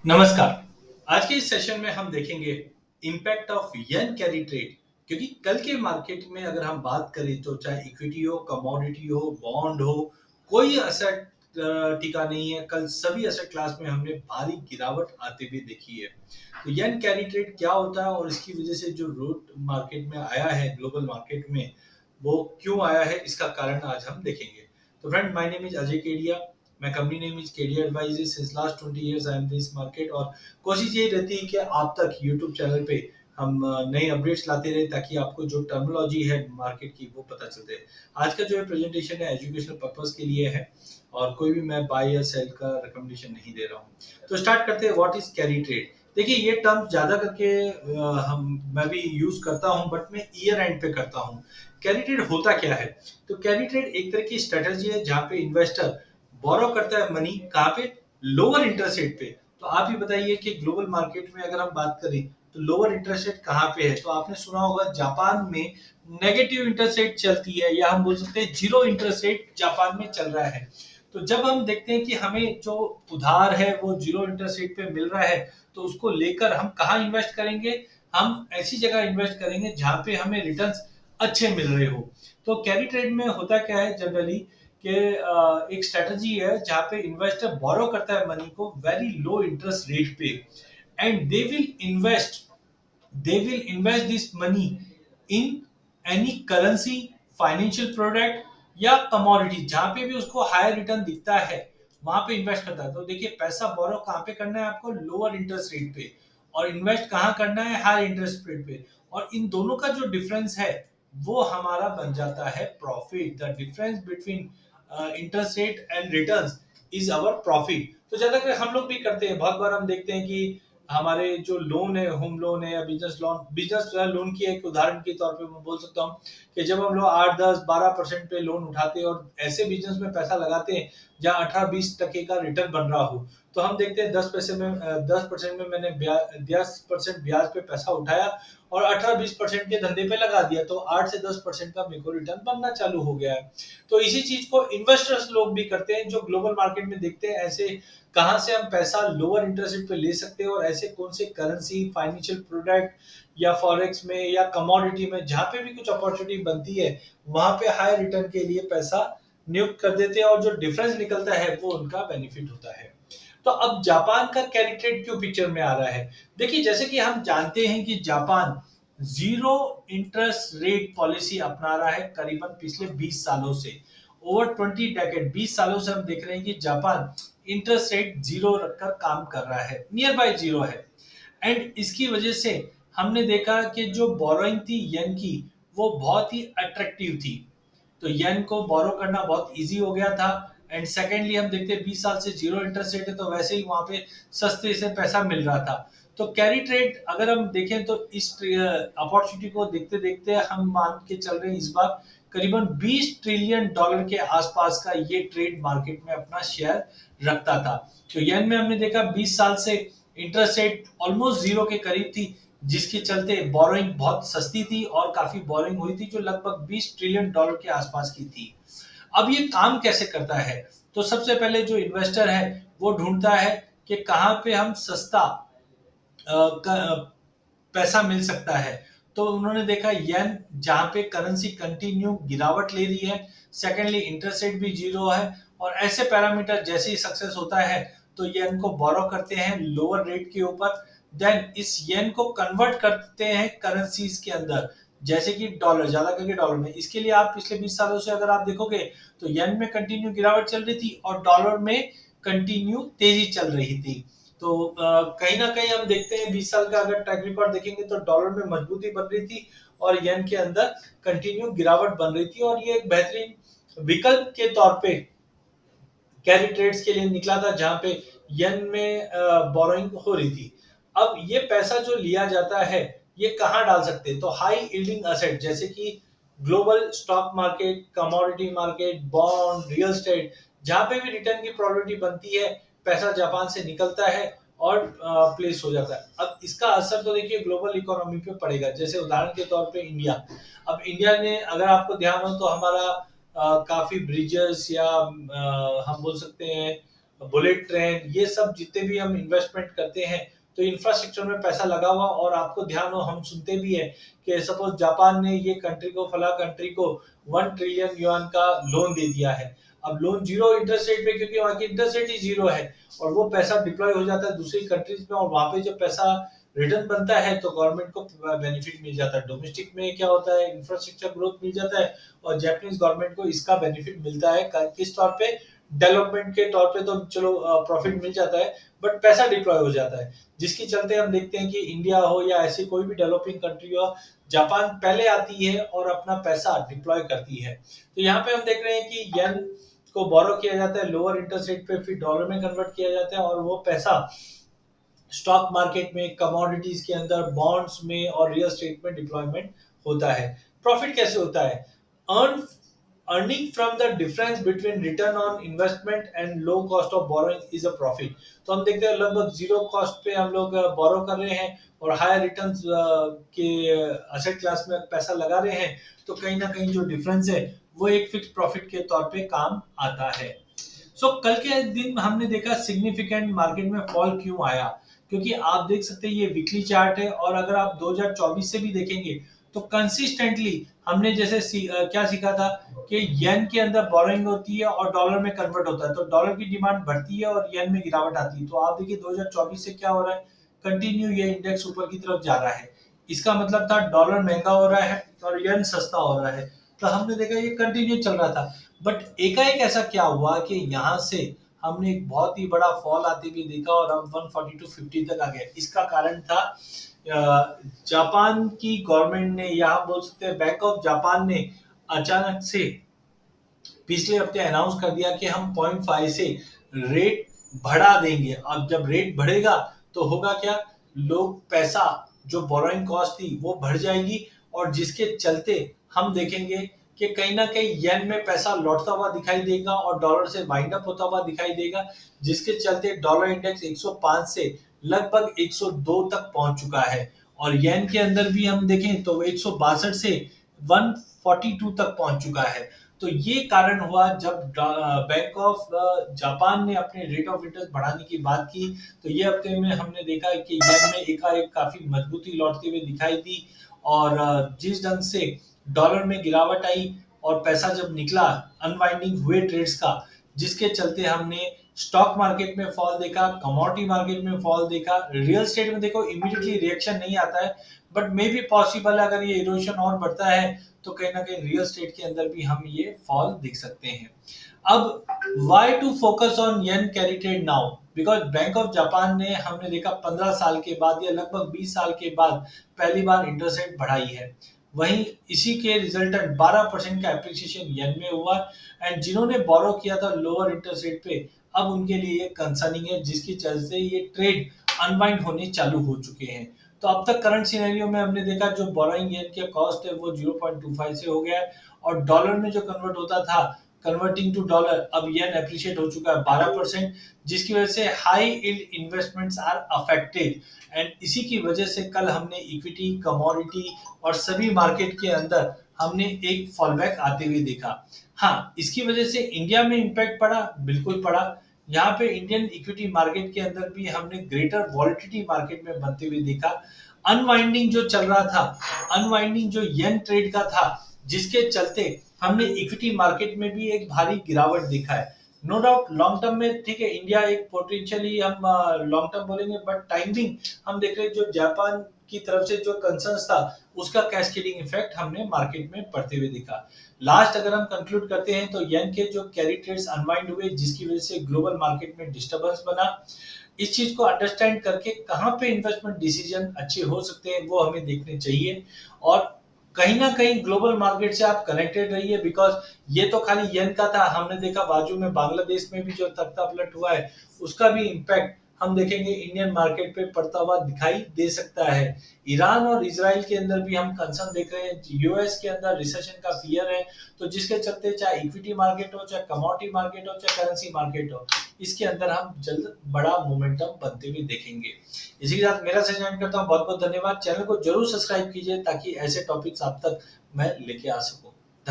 नमस्कार। आज के इस सेशन में हम देखेंगे impact of yen carry trade. क्योंकि कल के मार्केट में अगर हम बात करें तो चाहे इक्विटी हो, कमोडिटी हो, बॉन्ड हो, कोई असेट टिका नहीं है। कल सभी असेट क्लास में हमने भारी गिरावट आते हुए देखी है। तो येन कैरी ट्रेड क्या होता है और इसकी वजह से जो रूट मार्केट में आया है, ग्लोबल मार्केट में वो क्यों आया है, इसका कारण आज हम देखेंगे। तो friend, my name is Ajay Kedia. My company name is KD Advisors. Since last 20 years I am in this market और कोशिश यही रहती है कि आप तक YouTube चैनल पे हम नए अपडेट्स लाते रहे ताकि आपको जो टर्मिनोलॉजी है मार्केट की वो पता चलते है। आज का जो है प्रेजेंटेशन है एजुकेशनल पर्पस के लिए है और कोई भी मैं बाय या सेल का रिकमेंडेशन नहीं दे रहा हूँ। तो स्टार्ट करते हैं। What is carry trade? देखिए, ये टर्म ज्यादा करके हम मैं भी यूज करता हूँ, बट मैं ईयर एंड पे करता हूँ। कैरी ट्रेड होता क्या है? तो कैरी ट्रेड एक तरह की स्ट्रेटजी है जहाँ पे इन्वेस्टर बोरो करता है मनी, कहाँ पे? लोअर इंटरेस्ट रेट पे। तो आप ही बताइए कि ग्लोबल मार्केट में अगर हम बात करें तो लोअर इंटरेस्ट रेट कहाँ पे है? तो आपने सुना होगा जापान में नेगेटिव इंटरेस्ट रेट चलती है, या हम बोल सकते हैं जीरो इंटरेस्ट रेट जापान में चल रहा है। तो जब हम देखते हैं कि हमें जो उधार है वो जीरो इंटरेस्ट रेट पे मिल रहा है, तो उसको लेकर हम कहाँ इन्वेस्ट करेंगे? हम ऐसी जगह इन्वेस्ट करेंगे जहां पे हमें रिटर्न्स अच्छे मिल रहे हो। तो कैरी ट्रेड में होता क्या है जनरली कि एक स्ट्रेटजी है जहां पे इन्वेस्टर बोरो करता है मनी को वेरी लो इंटरेस्ट रेट पे, and they will invest this money in any currency, financial product या कमोडिटी। जहां पे भी उसको हायर रिटर्न दिखता है वहां पे इन्वेस्ट करता है। तो देखिए, पैसा बोरो कहां पे करना है आपको? लोअर इंटरेस्ट रेट पे। और इन्वेस्ट कहां करना है? हायर इंटरेस्ट रेट पे। और इन दोनों का जो डिफरेंस है वो हमारा बन जाता है profit. The difference between interest rate and returns is our profit. तो ज्यादातर हम लोग भी करते हैं। बहुत बार हम देखते हैं कि हमारे जो लोन है, होम लोन है या बिजनेस लोन की एक उदाहरण के तौर पे मैं बोल सकता हूँ कि जब हम लोग 8, 10, 12% पे लोन उठाते हैं और ऐसे बिजनेस में पैसा लगाते हैं जहाँ 18, 20% का रिटर्न बन रहा हो, तो हम देखते हैं 10% में मैंने 10% ब्याज पे पैसा उठाया और 18, 20% के धंधे पे लगा दिया, तो 8 से 10% का मेरे को रिटर्न बनना चालू हो गया है। तो इसी चीज को इन्वेस्टर्स लोग भी करते हैं जो ग्लोबल मार्केट में देखते हैं ऐसे कहाँ से हम पैसा लोअर इंटरेस्ट रेट पे ले सकते हैं और ऐसे कौन से करेंसी, फाइनेंशियल प्रोडक्ट या फॉरेक्स में या कमोडिटी में जहां पे भी कुछ अपॉर्चुनिटी बनती है वहां पे हाई रिटर्न के लिए पैसा नियुक्त कर देते हैं और जो डिफरेंस निकलता है वो उनका बेनिफिट होता है। तो अब जापान का कैरी ट्रेड क्यों पिक्चर में आ रहा है? देखिए, जैसे कि हम जानते हैं कि Japan zero interest rate policy अपना रहा है करीबन पिछले 20 सालों से। ओवर 20 डेकेड, 20 सालों से हम देख रहे हैं कि जापान इंटरेस्ट रेट जीरो रखकर काम कर रहा है, नियर बाय जीरो है। एंड इसकी वजह से हमने देखा कि जो बोरोइंग थी येन की, वो बहुत ही अट्रैक्टिव थी। तो येन को बोरो करना बहुत इजी हो गया था। एंड सेकेंडली हम देखते हैं 20 साल से जीरो इंटरेस्ट रेट है, तो वैसे ही वहां पे सस्ते से पैसा मिल रहा था। तो कैरी ट्रेड अगर हम देखें तो इस अपॉर्चुनिटी को देखते देखते हम मान के चल रहे हैं इस बार करीबन 20 ट्रिलियन डॉलर के आसपास का ये ट्रेड मार्केट में अपना शेयर रखता था। तो येन में हमने देखा 20 साल से इंटरेस्ट रेट ऑलमोस्ट जीरो के करीब थी, जिसके चलते बोरोइंग बहुत सस्ती थी और काफी बोरोइंग हुई थी जो लगभग 20 ट्रिलियन डॉलर के आसपास की थी। अब ये काम कैसे करता है? तो सबसे पहले जो इन्वेस्टर है वो ढूंढता है कि कहाँ पे हम सस्ता पैसा मिल सकता है। तो उन्होंने देखा येन जहां पे करेंसी कंटिन्यू गिरावट ले रही है, सेकेंडली इंटरेस्ट रेट भी जीरो है, और ऐसे पैरामीटर जैसे ही सक्सेस होता है तो येन को बोरो करते हैं लोअर रेट के ऊपर। देन इस येन को कन्वर्ट करते हैं करेंसीज के अंदर, जैसे कि डॉलर, ज्यादा करके डॉलर में। इसके लिए आप पिछले 20 सालों से अगर आप देखोगे तो येन में कंटिन्यू गिरावट चल रही थी और डॉलर में कंटिन्यू तेजी चल रही थी। तो कहीं ना कहीं हम देखते हैं 20 साल का अगर ट्रैक रिकॉर्ड देखेंगे तो डॉलर में मजबूती बन रही थी और येन के अंदर कंटिन्यू गिरावट बन रही थी, और ये एक बेहतरीन विकल्प के तौर पे कैरी ट्रेड्स के लिए निकला था जहां पे येन में बोरोइंग हो रही थी। अब ये पैसा जो लिया जाता है ये कहाँ डाल सकते हैं? तो हाई यील्डिंग असेट जैसे कि global stock market, commodity market, bond, real estate, जहां पे भी रिटर्न की प्रोबेबिलिटी बनती है पैसा जापान से निकलता है और प्लेस हो जाता है। अब इसका असर तो देखिए ग्लोबल इकोनॉमी पे पड़ेगा। जैसे उदाहरण के तौर पे इंडिया। अब इंडिया ने, अगर आपको ध्यान हो तो हमारा काफी ब्रिजेस या हम बोल सकते हैं बुलेट ट्रेन, ये सब जितने भी हम इन्वेस्टमेंट करते हैं तो इंफ्रास्ट्रक्चर में पैसा लगा हुआ। और आपको ध्यान हो, हम सुनते भी है कि सपोज जापान ने ये कंट्री को, फला कंट्री को 1 ट्रिलियन युआन का लोन दे दिया है। अब लोन जीरो इंटरेस्ट रेट पे, क्योंकि वहाँ की इंटरेस्ट रेट ही जीरो है, और वो पैसा डिप्लॉय हो जाता है दूसरी कंट्रीज में, और वहां पे जब पैसा रिटर्न बनता है तो गवर्नमेंट को बेनिफिट मिल जाता है। डोमेस्टिक में क्या होता है, इंफ्रास्ट्रक्चर ग्रोथ मिल जाता है, और जापानीज गवर्नमेंट को इसका बेनिफिट मिलता है। किस तौर पे, डेवलपमेंट के तौर पे तो चलो प्रॉफिट मिल जाता है, बट पैसा डिप्लॉय हो जाता है, जिसके चलते हम देखते हैं कि इंडिया हो या ऐसी कोई भी डेवलपिंग कंट्री हो, जापान पहले आती है और अपना पैसा डिप्लॉय करती है। तो यहाँ पे हम देख रहे हैं कि येन को बोरो किया जाता है लोअर इंटरेस्ट रेट पे, फिर डॉलर में कन्वर्ट किया जाता है, और वो पैसा स्टॉक मार्केट में, कमोडिटीज के अंदर, बॉन्ड्स में और रियल एस्टेट में डिप्लॉयमेंट होता है। प्रॉफिट कैसे होता है? Earn earning from the difference between return on investment and low cost of borrowing is a profit. तो हम देखते हैं लगभग जीरो कॉस्ट पे हम लोग बोरो कर रहे हैं और हायर रिटर्न्स के असेट क्लास में पैसा लगा रहे हैं, तो कहीं ना कहीं जो डिफरेंस है वो एक फिक्स प्रॉफिट के तौर पे काम आता है। कल के दिन हमने देखा सिग्निफिकेंट मार्केट में फॉल क्यों आया, क्योंकि आप देख सकते हैं ये वीकली चार्ट है, और अगर आप 2024 से भी देखेंगे तो कंसिस्टेंटली हमने जैसे क्या सीखा था कि येन के अंदर बोरोइंग होती है और डॉलर में कन्वर्ट होता है, तो डॉलर की डिमांड बढ़ती है और येन में गिरावट आती है। तो आप देखिए 2024 से क्या हो रहा है, कंटिन्यू ये इंडेक्स ऊपर की तरफ जा रहा है। इसका मतलब था डॉलर महंगा हो रहा है और येन सस्ता हो रहा है, तो हमने देखा ये कंटिन्यू चल रहा था। बट एकाएक ऐसा क्या हुआ कि यहाँ से हमने एक बहुत ही बड़ा फॉल आते हुए देखा और अब 140 टू 50 तक आ गया। इसका कारण था जापान की गवर्नमेंट ने, या हम बोल सकते हैं बैंक ऑफ जापान ने अचानक से पिछले हफ्ते अनाउंस कर दिया कि हम 0.5 से रेट बढ़ा देंगे। अब जब रेट बढ़ेगा तो होगा क्या, लोग पैसा, जो बोरोइंग कॉस्ट थी वो बढ़ जाएगी, और जिसके चलते हम देखेंगे कि कहीं ना कहीं येन में पैसा लौटता हुआ दिखाई देगा और डॉलर से वाइंड अप होता हुआ दिखाई देगा, जिसके चलते डॉलर इंडेक्स 105 से लगभग 102 तक पहुंच चुका है। और येन के अंदर भी हम देखें तो 162 से 142 तक पहुंच चुका है। तो ये कारण हुआ जब बैंक ऑफ जापान ने अपने रेट ऑफ इंटरेस्ट बढ़ाने की बात की, तो ये हफ्ते में हमने देखा कि येन में एकाएक काफी मजबूती लौटते हुए दिखाई दी, और जिस ढंग से डॉलर में गिरावट आई और पैसा जब निकला अनवाइंडिंग हुए ट्रेड्स का, जिसके चलते हमने स्टॉक मार्केट में फॉल देखा, कमोडिटी मार्केट में फॉल देखा। रियल एस्टेट में देखो इमीडिएटली रिएक्शन नहीं आता है, बट मे बी पॉसिबल है अगर ये इरोशन और बढ़ता है तो कहीं ना कहीं रियल एस्टेट के अंदर भी हम ये फॉल देख सकते हैं। अब why to focus on yen carry trade now, because bank of Japan ने, हमने देखा 15 साल के बाद या लगभग 20 साल के बाद पहली बार इंटरेस्ट रेट बढ़ाई है। वहीं इसी के रिजल्टेंट 12% का एप्रिसिएशन येन में हुआ, एंड जिन्होंने बोरो किया था लोअर इंटरेस्ट रेट पे, अब उनके लिए ये कंसर्निंग है, जिसकी चलते ये ट्रेड अनवाइंड होने चालू हो चुके हैं। तो अब तक करंट सिनेरियो में हमने देखा जो बोरोइंग येन के कॉस्ट है वो 0.25 से हो गया है, और डॉलर में जो कन्वर्ट होता था, कन्वर्टिंग टू डॉलर, अब येन एप्रिशिएट हो चुका है 12%, जिसकी वजह से high yield investments are affected. And इसी की वजह से कल हमने इक्विटी, कमोडिटी और सभी मार्केट के अंदर हमने एक फॉलबैक आते हुए देखा। हाँ, इसकी वजह से इंडिया में इम्पैक्ट पड़ा, बिल्कुल पड़ा। यहाँ पे इंडियन इक्विटी मार्केट के अंदर भी हमने ग्रेटर वॉलिटिलिटी मार्केट में बनते हुए देखा। अनवाइंडिंग जो चल रहा था, अनवाइंडिंग जो येन ट्रेड का था, जिसके चलते हमने इक्विटी मार्केट में भी एक भारी गिरावट देखा है। नो डाउट लॉन्ग टर्म में ठीक है, इंडिया एक पोटेंशियली हम लॉन्ग टर्म बोलेंगे, बट टाइमिंग हम देख रहे हैं जो जापान की तरफ से जो कंसर्न्स था उसका कैस्केडिंग इफेक्ट हमने मार्केट में पड़ते हुए दिखा। लास्ट अगर हम कंक्लूड करते हैं तो येन के जो कैरी ट्रेड्स अनवाइंड हुए, जिसकी वजह से ग्लोबल मार्केट में डिस्टर्बेंस बना। इस चीज को अंडरस्टैंड करके कहाँ पे इन्वेस्टमेंट डिसीजन अच्छे हो सकते हैं वो हमें देखने चाहिए, और कहीं ना कहीं ग्लोबल मार्केट से आप कनेक्टेड रहिए, बिकॉज ये तो खाली येन का था, हमने देखा बाजू में बांग्लादेश में भी जो तख्ता पलट हुआ है उसका भी इम्पैक्ट हम देखेंगे इंडियन मार्केट पे पड़ता हुआ दिखाई दे सकता है। ईरान और इजराइल के अंदर भी हम कंसर्न देख रहे हैं, यूएस के अंदर रिसेशन का फियर है, तो जिसके चलते चाहे इक्विटी मार्केट हो, चाहे कमोडिटी मार्केट हो, चाहे करेंसी मार्केट हो, इसके अंदर हम जल्द बड़ा मोमेंटम बनते हुए देखेंगे। इसी के साथ मेरा सेशन करता हूँ, बहुत बहुत धन्यवाद। चैनल को जरूर सब्सक्राइब कीजिए ताकि ऐसे टॉपिक्स आप तक मैं लेके आ सकूं।